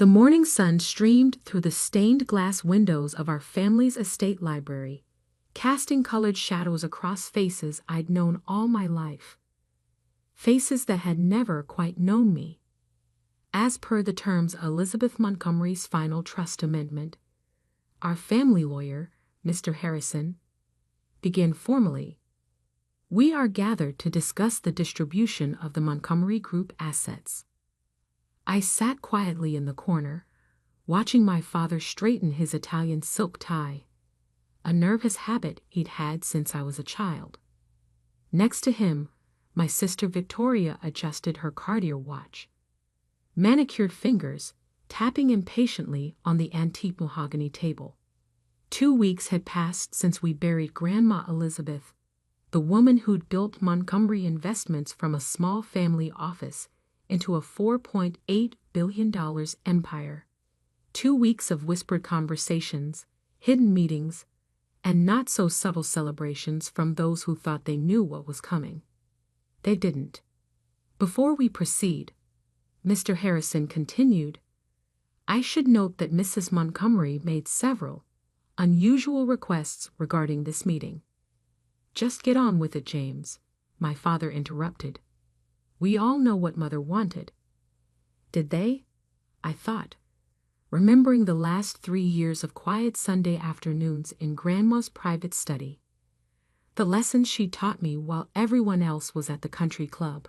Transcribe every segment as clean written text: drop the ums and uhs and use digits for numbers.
The morning sun streamed through the stained glass windows of our family's estate library, casting colored shadows across faces I'd known all my life. Faces that had never quite known me. As per the terms of Elizabeth Montgomery's final trust amendment, our family lawyer, Mr. Harrison, began formally. We are gathered to discuss the distribution of the Montgomery Group assets. I sat quietly in the corner, watching my father straighten his Italian silk tie, a nervous habit he'd had since I was a child. Next to him, my sister Victoria adjusted her Cartier watch, manicured fingers tapping impatiently on the antique mahogany table. 2 weeks had passed since we buried Grandma Elizabeth, the woman who'd built Montgomery Investments from a small family office into a $4.8 billion empire. 2 weeks of whispered conversations, hidden meetings, and not-so-subtle celebrations from those who thought they knew what was coming. They didn't. Before we proceed, Mr. Harrison continued, I should note that Mrs. Montgomery made several unusual requests regarding this meeting. Just get on with it, James, my father interrupted. We all know what Mother wanted. Did they? I thought, remembering the last 3 years of quiet Sunday afternoons in Grandma's private study. The lessons she'd taught me while everyone else was at the country club.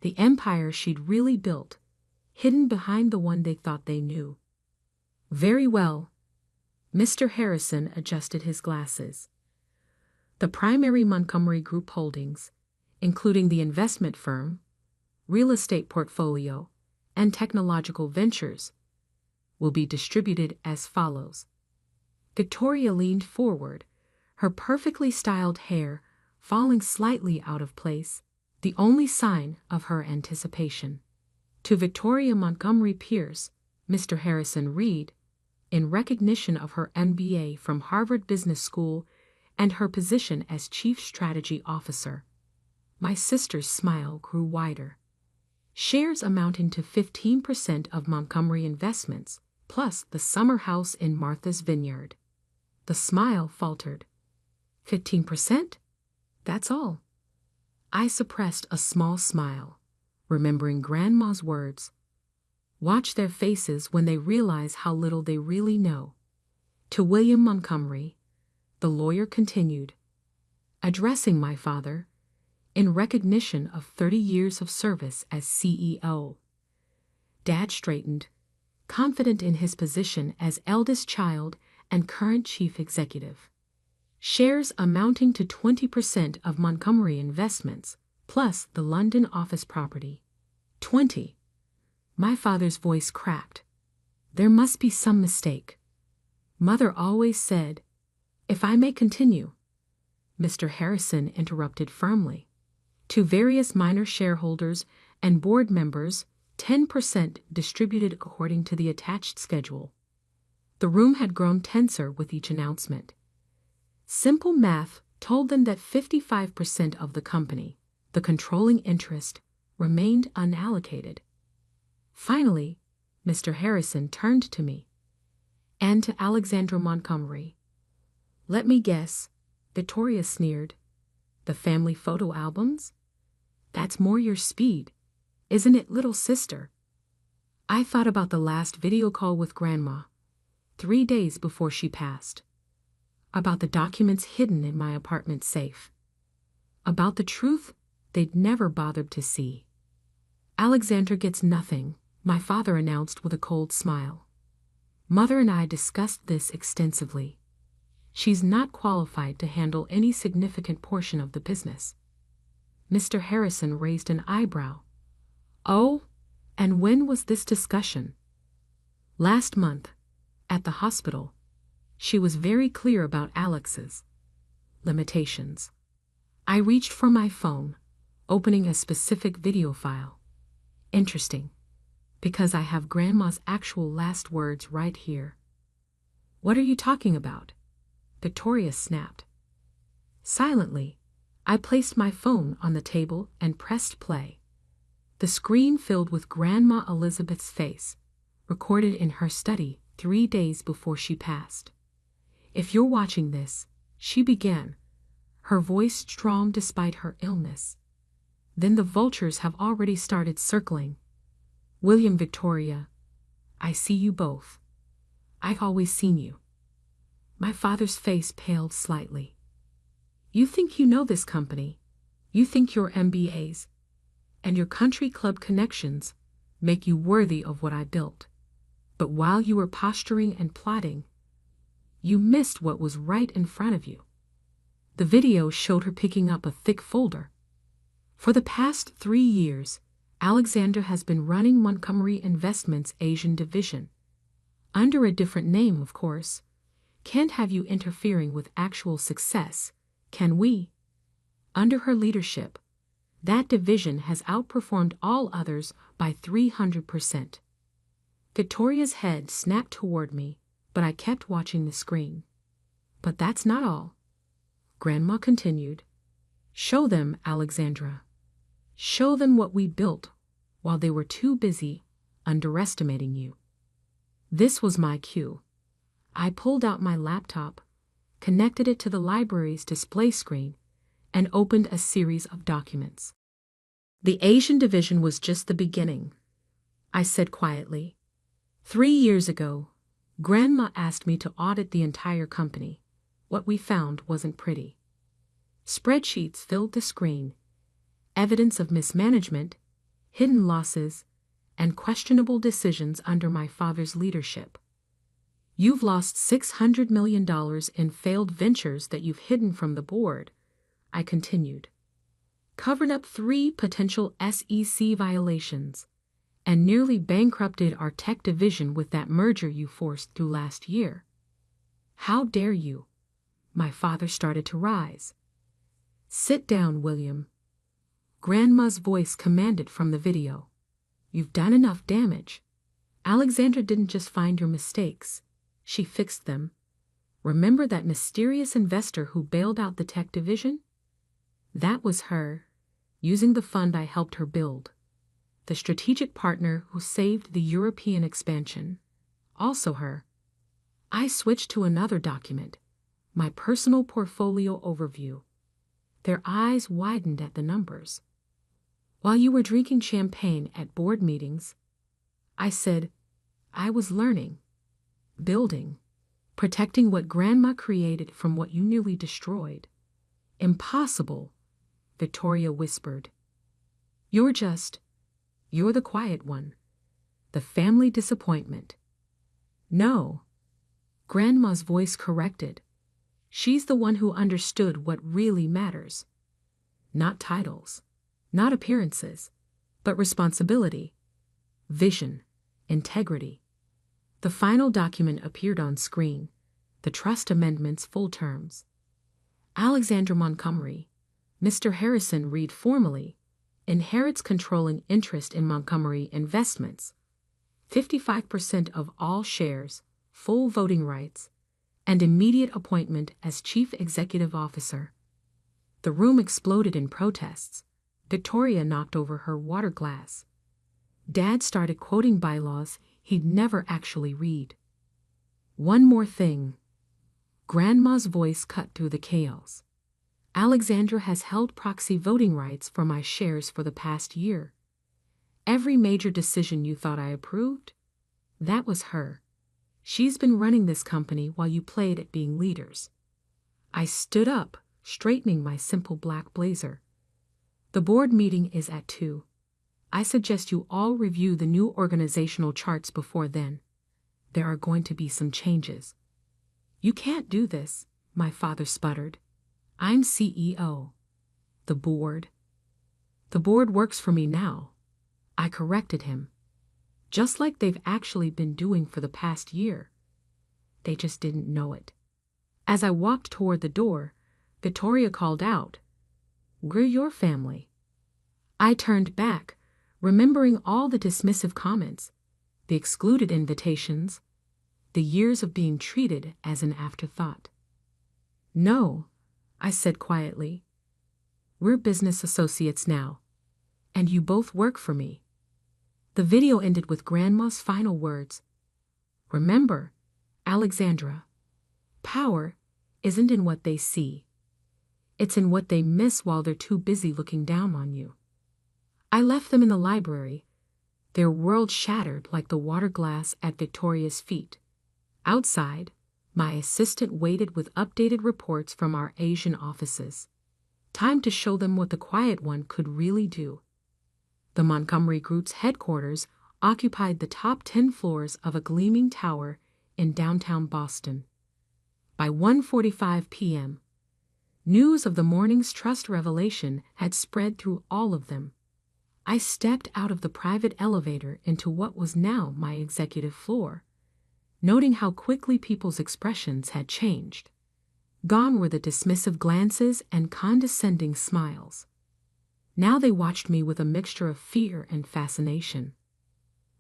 The empire she'd really built, hidden behind the one they thought they knew. Very well. Mr. Harrison adjusted his glasses. The primary Montgomery Group holdings, including the investment firm, real estate portfolio, and technological ventures, will be distributed as follows. Victoria leaned forward, her perfectly styled hair falling slightly out of place, the only sign of her anticipation. To Victoria Montgomery Pierce, Mr. Harrison read, in recognition of her MBA from Harvard Business School and her position as Chief Strategy Officer. My sister's smile grew wider. Shares amounting to 15% of Montgomery Investments, plus the summer house in Martha's Vineyard. The smile faltered. 15%? That's all. I suppressed a small smile, remembering Grandma's words. Watch their faces when they realize how little they really know. To William Montgomery, the lawyer continued, addressing my father, in recognition of 30 years of service as CEO. Dad straightened, confident in his position as eldest child and current chief executive. Shares amounting to 20% of Montgomery Investments, plus the London office property. 20. My father's voice cracked. There must be some mistake. Mother always said, if I may continue. Mr. Harrison interrupted firmly. To various minor shareholders and board members, 10% distributed according to the attached schedule. The room had grown tenser with each announcement. Simple math told them that 55% of the company, the controlling interest, remained unallocated. Finally, Mr. Harrison turned to me and to Alexandra Montgomery. Let me guess, Victoria sneered. The family photo albums? That's more your speed, isn't it, little sister? I thought about the last video call with Grandma, 3 days before she passed. About the documents hidden in my apartment safe. About the truth they'd never bothered to see. Alexandra gets nothing, my father announced with a cold smile. Mother and I discussed this extensively. She's not qualified to handle any significant portion of the business. Mr. Harrison raised an eyebrow. Oh, and when was this discussion? Last month, at the hospital. She was very clear about Alex's limitations. I reached for my phone, opening a specific video file. Interesting, because I have Grandma's actual last words right here. What are you talking about? Victoria snapped. Silently, I placed my phone on the table and pressed play. The screen filled with Grandma Elizabeth's face, recorded in her study 3 days before she passed. If you're watching this, she began, her voice strong despite her illness. Then the vultures have already started circling. William, Victoria, I see you both. I've always seen you. My father's face paled slightly. You think you know this company. You think your MBAs and your country club connections make you worthy of what I built. But while you were posturing and plotting, you missed what was right in front of you. The video showed her picking up a thick folder. For the past 3 years, Alexandra has been running Montgomery Investments' Asian division. Under a different name, of course. Can't have you interfering with actual success, can we? Under her leadership, that division has outperformed all others by 300%. Victoria's head snapped toward me, but I kept watching the screen. But that's not all. Grandma continued. Show them, Alexandra. Show them what we built while they were too busy underestimating you. This was my cue. I pulled out my laptop, connected it to the library's display screen, and opened a series of documents. The Asian division was just the beginning, I said quietly. 3 years ago, Grandma asked me to audit the entire company. What we found wasn't pretty. Spreadsheets filled the screen, evidence of mismanagement, hidden losses, and questionable decisions under my father's leadership. You've lost $600 million in failed ventures that you've hidden from the board, I continued. Covered up 3 potential SEC violations, and nearly bankrupted our tech division with that merger you forced through last year. How dare you? My father started to rise. Sit down, William. Grandma's voice commanded from the video. You've done enough damage. Alexandra didn't just find your mistakes. She fixed them. Remember that mysterious investor who bailed out the tech division? That was her, using the fund I helped her build. The strategic partner who saved the European expansion. Also her. I switched to another document, my personal portfolio overview. Their eyes widened at the numbers. While you were drinking champagne at board meetings, I said, I was learning, building, protecting what Grandma created from what you nearly destroyed. Impossible, Victoria whispered. You're the quiet one, the family disappointment. No, Grandma's voice corrected. She's the one who understood what really matters. Not titles, not appearances, but responsibility, vision, integrity. The final document appeared on screen, the trust amendment's full terms. Alexandra Montgomery, Mr. Harrison read formally, inherits controlling interest in Montgomery Investments, 55% of all shares, full voting rights, and immediate appointment as Chief Executive Officer. The room exploded in protests. Victoria knocked over her water glass. Dad started quoting bylaws he'd never actually read. One more thing. Grandma's voice cut through the chaos. Alexandra has held proxy voting rights for my shares for the past year. Every major decision you thought I approved, that was her. She's been running this company while you played at being leaders. I stood up, straightening my simple black blazer. The board meeting is at 2. I suggest you all review the new organizational charts before then. There are going to be some changes. You can't do this, my father sputtered. I'm CEO. The board works for me now. I corrected him. Just like they've actually been doing for the past year. They just didn't know it. As I walked toward the door, Victoria called out, "We're your family." I turned back, remembering all the dismissive comments, the excluded invitations, the years of being treated as an afterthought. "No," I said quietly. "We're business associates now, and you both work for me." The video ended with Grandma's final words. Remember, Alexandra, power isn't in what they see. It's in what they miss while they're too busy looking down on you. I left them in the library, their world shattered like the water glass at Victoria's feet. Outside, my assistant waited with updated reports from our Asian offices. Time to show them what the quiet one could really do. The Montgomery Group's headquarters occupied the top 10 floors of a gleaming tower in downtown Boston. By 1:45 p.m., news of the morning's trust revelation had spread through all of them. I stepped out of the private elevator into what was now my executive floor, noting how quickly people's expressions had changed. Gone were the dismissive glances and condescending smiles. Now they watched me with a mixture of fear and fascination.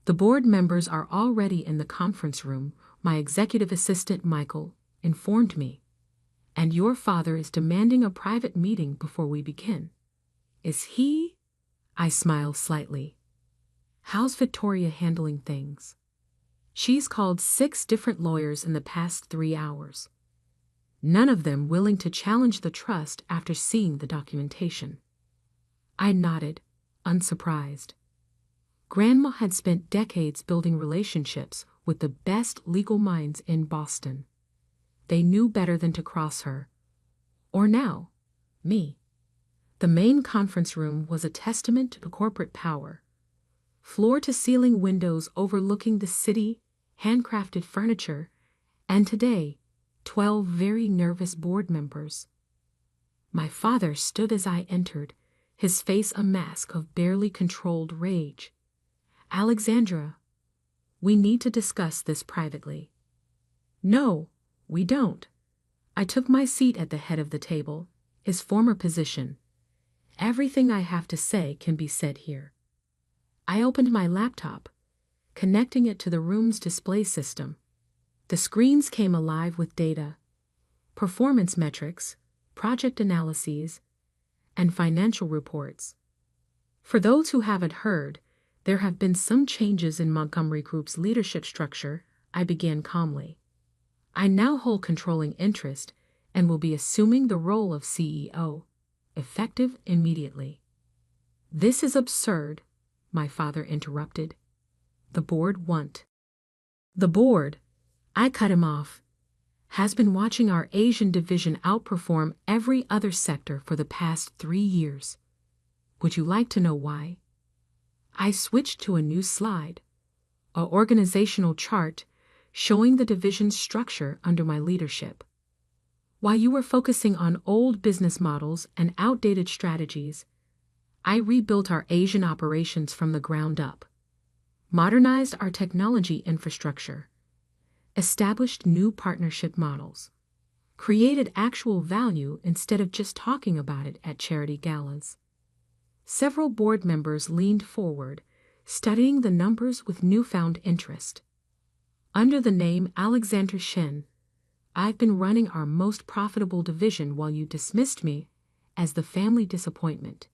The board members are already in the conference room, my executive assistant Michael informed me. And your father is demanding a private meeting before we begin. Is he? I smiled slightly. How's Victoria handling things? She's called 6 different lawyers in the past 3 hours. None of them willing to challenge the trust after seeing the documentation. I nodded, unsurprised. Grandma had spent decades building relationships with the best legal minds in Boston. They knew better than to cross her. Or now, me. The main conference room was a testament to corporate power. Floor-to-ceiling windows overlooking the city, handcrafted furniture, and today, 12 very nervous board members. My father stood as I entered, his face a mask of barely controlled rage. Alexandra, we need to discuss this privately. No, we don't. I took my seat at the head of the table, his former position. Everything I have to say can be said here. I opened my laptop, connecting it to the room's display system. The screens came alive with data, performance metrics, project analyses, and financial reports. For those who haven't heard, there have been some changes in Montgomery Group's leadership structure, I began calmly. I now hold controlling interest and will be assuming the role of CEO, effective immediately. This is absurd, my father interrupted. The board won't. The board, I cut him off, has been watching our Asian division outperform every other sector for the past 3 years. Would you like to know why? I switched to a new slide, an organizational chart showing the division's structure under my leadership. While you were focusing on old business models and outdated strategies, I rebuilt our Asian operations from the ground up, modernized our technology infrastructure, established new partnership models, created actual value instead of just talking about it at charity galas. Several board members leaned forward, studying the numbers with newfound interest. Under the name Alexandra Shen, I've been running our most profitable division while you dismissed me as the family disappointment.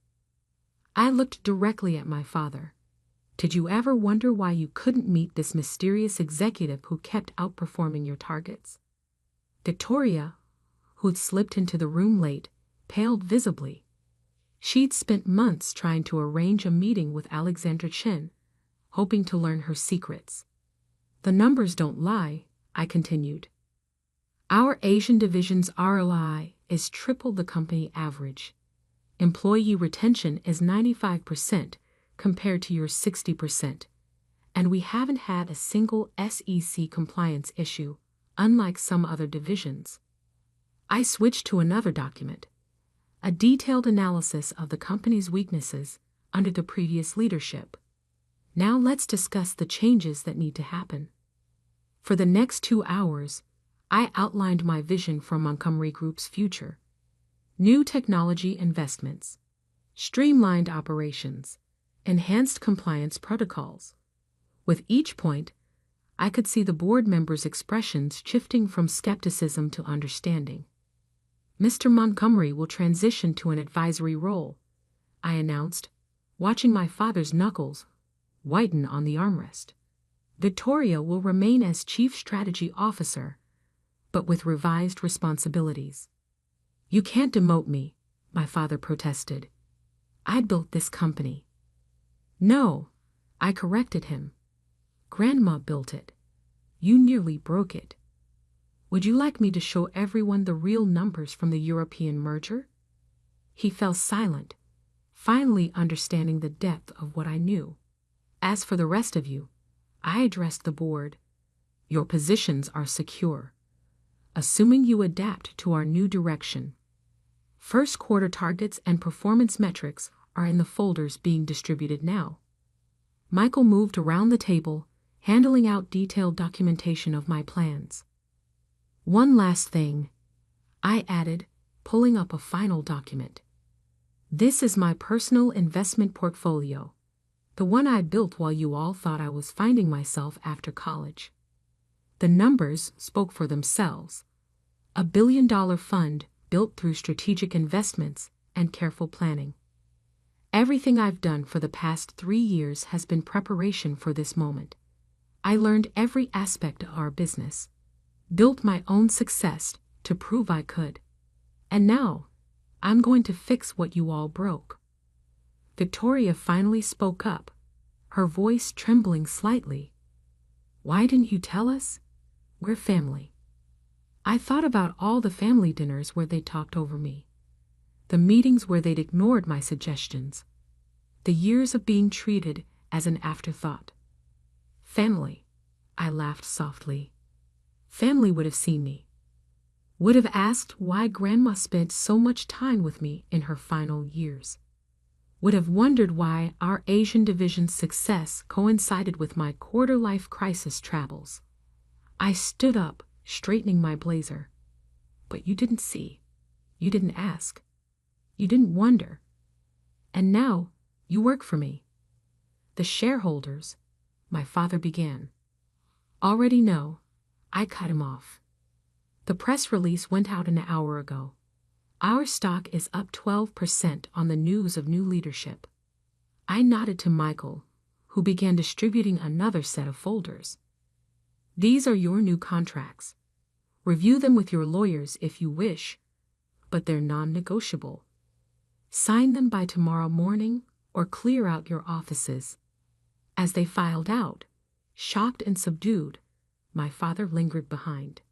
I looked directly at my father. Did you ever wonder why you couldn't meet this mysterious executive who kept outperforming your targets? Victoria, who'd slipped into the room late, paled visibly. She'd spent months trying to arrange a meeting with Alexandra Chen, hoping to learn her secrets. The numbers don't lie, I continued. Our Asian division's ROI is triple the company average. Employee retention is 95% compared to your 60%, and we haven't had a single SEC compliance issue, unlike some other divisions. I switched to another document, a detailed analysis of the company's weaknesses under the previous leadership. Now let's discuss the changes that need to happen. For the next 2 hours, I outlined my vision for Montgomery Group's future. New technology investments, streamlined operations, enhanced compliance protocols. With each point, I could see the board members' expressions shifting from skepticism to understanding. Mr. Montgomery will transition to an advisory role, I announced, watching my father's knuckles whiten on the armrest. Victoria will remain as Chief Strategy Officer, but with revised responsibilities. You can't demote me, my father protested. I built this company. No, I corrected him. Grandma built it. You nearly broke it. Would you like me to show everyone the real numbers from the European merger? He fell silent, finally understanding the depth of what I knew. As for the rest of you, I addressed the board. Your positions are secure, assuming you adapt to our new direction. First quarter targets and performance metrics are in the folders being distributed now. Michael moved around the table, handing out detailed documentation of my plans. One last thing, I added, pulling up a final document. This is my personal investment portfolio, the one I built while you all thought I was finding myself after college. The numbers spoke for themselves. $1 billion fund built through strategic investments and careful planning. Everything I've done for the past 3 years has been preparation for this moment. I learned every aspect of our business, built my own success to prove I could. And now, I'm going to fix what you all broke. Victoria finally spoke up, her voice trembling slightly. Why didn't you tell us? We're family. I thought about all the family dinners where they talked over me, the meetings where they'd ignored my suggestions, the years of being treated as an afterthought. Family, I laughed softly. Family would have seen me, would have asked why Grandma spent so much time with me in her final years, would have wondered why our Asian division's success coincided with my quarter-life crisis travels. I stood up, straightening my blazer. But you didn't see. You didn't ask. You didn't wonder. And now, you work for me. The shareholders, my father began, already know. I cut him off. The press release went out an hour ago. Our stock is up 12% on the news of new leadership. I nodded to Michael, who began distributing another set of folders. These are your new contracts. Review them with your lawyers if you wish, but they're non-negotiable. Sign them by tomorrow morning or clear out your offices. As they filed out, shocked and subdued, my father lingered behind.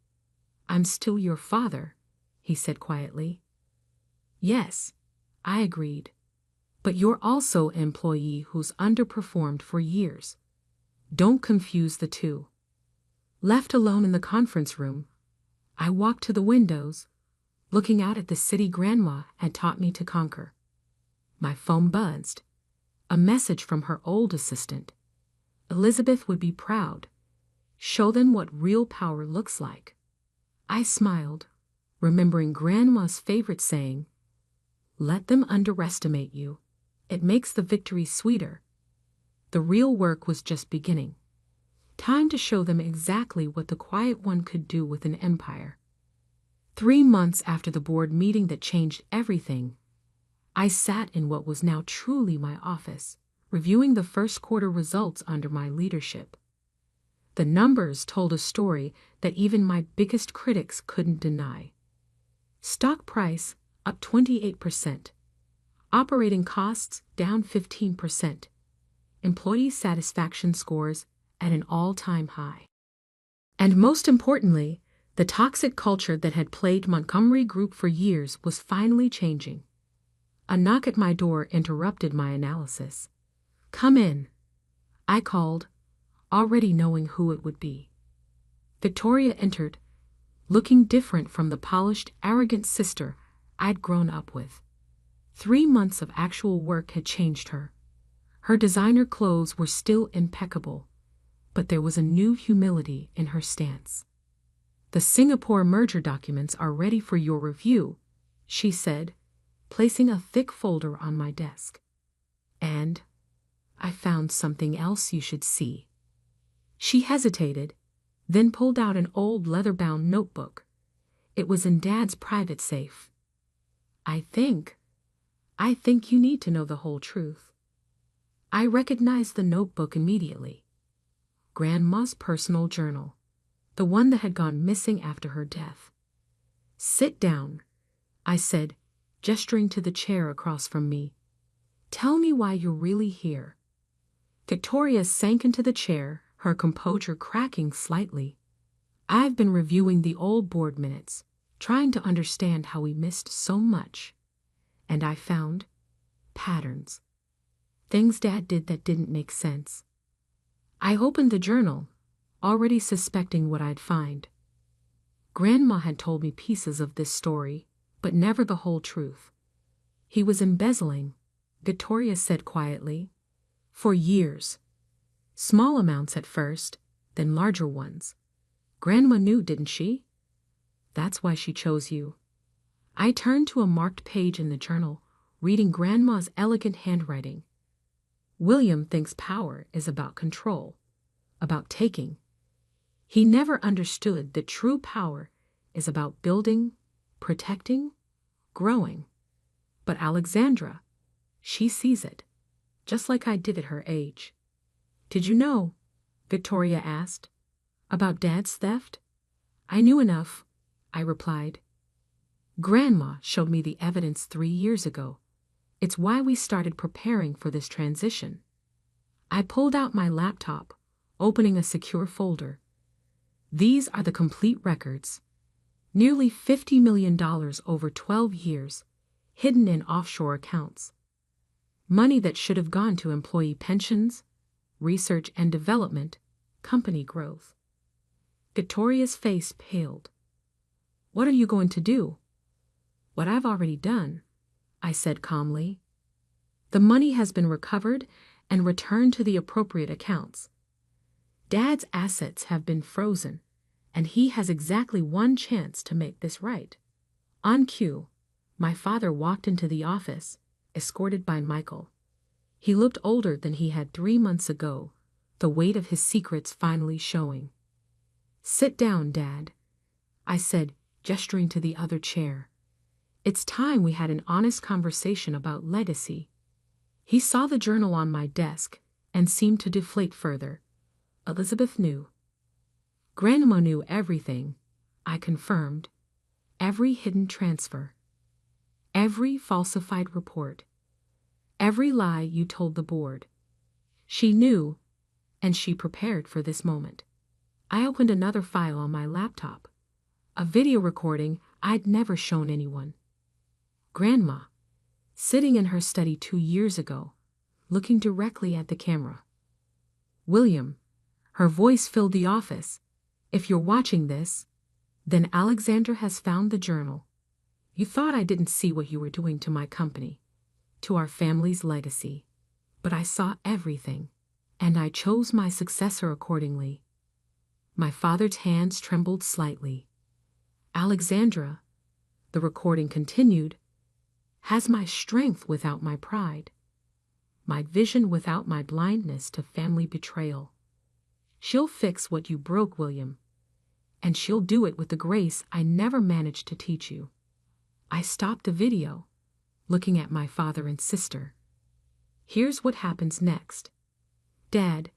I'm still your father, he said quietly. Yes, I agreed. But you're also an employee who's underperformed for years. Don't confuse the two. Left alone in the conference room, I walked to the windows, looking out at the city Grandma had taught me to conquer. My phone buzzed. A message from her old assistant. Elizabeth would be proud. Show them what real power looks like. I smiled, remembering Grandma's favorite saying, "Let them underestimate you. It makes the victory sweeter." The real work was just beginning. Time to show them exactly what the quiet one could do with an empire. 3 months after the board meeting that changed everything, I sat in what was now truly my office, reviewing the first quarter results under my leadership. The numbers told a story that even my biggest critics couldn't deny. Stock price up 28%. Operating costs down 15%. Employee satisfaction scores at an all-time high. And most importantly, the toxic culture that had plagued Montgomery Group for years was finally changing. A knock at my door interrupted my analysis. "Come in," I called, already knowing who it would be. Victoria entered, looking different from the polished, arrogant sister I'd grown up with. 3 months of actual work had changed her. Her designer clothes were still impeccable, but there was a new humility in her stance. "The Singapore merger documents are ready for your review," she said, placing a thick folder on my desk. "And I found something else you should see." She hesitated, then pulled out an old leather-bound notebook. It was in Dad's private safe. I think you need to know the whole truth." I recognized the notebook immediately. Grandma's personal journal, the one that had gone missing after her death. "Sit down," I said, gesturing to the chair across from me. "Tell me why you're really here." Victoria sank into the chair, her composure cracking slightly. "I've been reviewing the old board minutes, trying to understand how we missed so much. And I found patterns. Things Dad did that didn't make sense." I opened the journal, already suspecting what I'd find. Grandma had told me pieces of this story, but never the whole truth. "He was embezzling," Victoria said quietly, "for years. Small amounts at first, then larger ones. Grandma knew, didn't she? That's why she chose you." I turned to a marked page in the journal, reading Grandma's elegant handwriting. "William thinks power is about control, about taking. He never understood that true power is about building, protecting, growing. But Alexandra, she sees it, just like I did at her age." "Did you know," Victoria asked, "about Dad's theft?" "I knew enough," I replied. "Grandma showed me the evidence 3 years ago. It's why we started preparing for this transition." I pulled out my laptop, opening a secure folder. "These are the complete records. Nearly $50 million over 12 years, hidden in offshore accounts. Money that should have gone to employee pensions, research and development, company growth." Victoria's face paled. "What are you going to do?" "What I've already done," I said calmly. "The money has been recovered and returned to the appropriate accounts. Dad's assets have been frozen, and he has exactly one chance to make this right." On cue, my father walked into the office, escorted by Michael. He looked older than he had 3 months ago, the weight of his secrets finally showing. "Sit down, Dad," I said, gesturing to the other chair. "It's time we had an honest conversation about legacy." He saw the journal on my desk and seemed to deflate further. "Elizabeth knew." "Grandma knew everything," I confirmed. "Every hidden transfer. Every falsified report. Every lie you told the board. She knew, and she prepared for this moment." I opened another file on my laptop, a video recording I'd never shown anyone. Grandma, sitting in her study 2 years ago, looking directly at the camera. "William," her voice filled the office, "if you're watching this, then Alexandra has found the journal. You thought I didn't see what you were doing to my company, to our family's legacy. But I saw everything, and I chose my successor accordingly." My father's hands trembled slightly. "Alexandra," the recording continued, "has my strength without my pride, my vision without my blindness to family betrayal. She'll fix what you broke, William, and she'll do it with the grace I never managed to teach you." I stopped the video, looking at my father and sister. "Here's what happens next. Dad,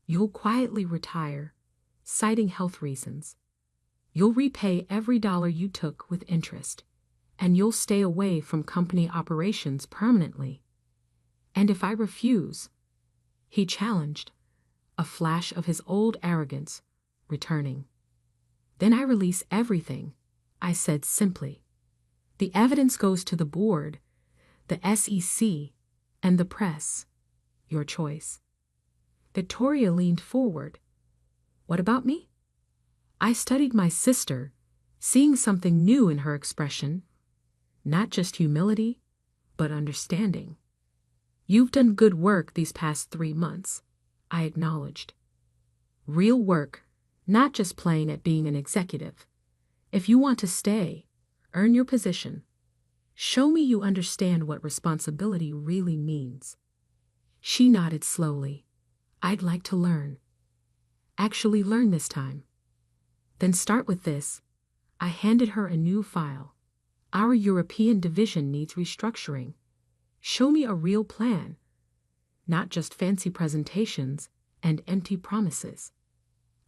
you'll quietly retire, citing health reasons. You'll repay every dollar you took with interest, and you'll stay away from company operations permanently. And if I refuse," he challenged, a flash of his old arrogance returning. "Then I release everything," I said simply. "The evidence goes to the board, the SEC, and the press. Your choice." Victoria leaned forward. "What about me?" I studied my sister, seeing something new in her expression. Not just humility, but understanding. "You've done good work these past 3 months," I acknowledged. "Real work, not just playing at being an executive. If you want to stay, earn your position. Show me you understand what responsibility really means." She nodded slowly. "I'd like to learn. Actually learn this time." "Then start with this." I handed her a new file. "Our European division needs restructuring. Show me a real plan. not just fancy presentations and empty promises.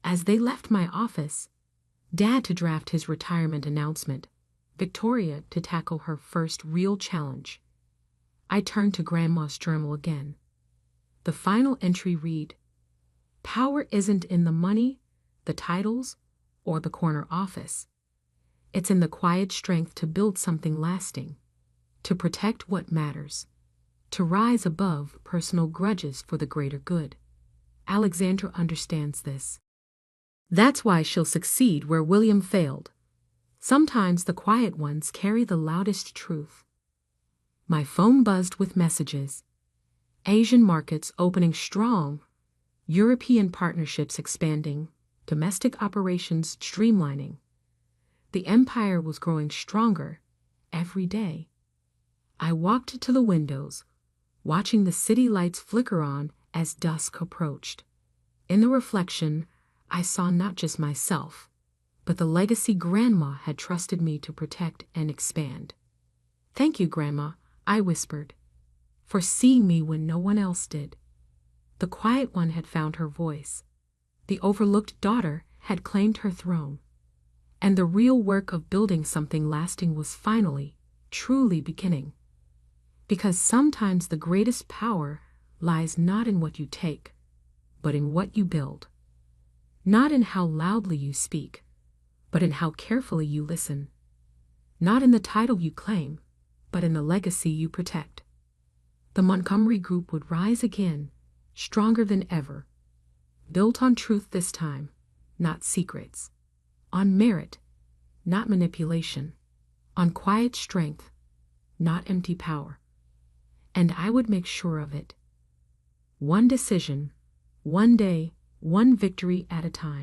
As they left my office, Dad to draft his retirement announcement, Victoria to tackle her first real challenge, I turned to Grandma's journal again. The final entry read, "Power isn't in the money, the titles, or the corner office. It's in the quiet strength to build something lasting, to protect what matters, to rise above personal grudges for the greater good. Alexandra understands this. That's why she'll succeed where William failed. Sometimes the quiet ones carry the loudest truth." My phone buzzed with messages. Asian markets opening strong, European partnerships expanding, domestic operations streamlining. The empire was growing stronger every day. I walked to the windows, watching the city lights flicker on as dusk approached. In the reflection, I saw not just myself, but the legacy Grandma had trusted me to protect and expand. "Thank you, Grandma," I whispered, "for seeing me when no one else did." The quiet one had found her voice. The overlooked daughter had claimed her throne. And the real work of building something lasting was finally, truly beginning. Because sometimes the greatest power lies not in what you take, but in what you build. Not in how loudly you speak, but in how carefully you listen. Not in the title you claim, but in the legacy you protect. The Montgomery Group would rise again, stronger than ever. Built on truth this time, not secrets. On merit, not manipulation. On quiet strength, not empty power. And I would make sure of it. One decision, one day, one victory at a time.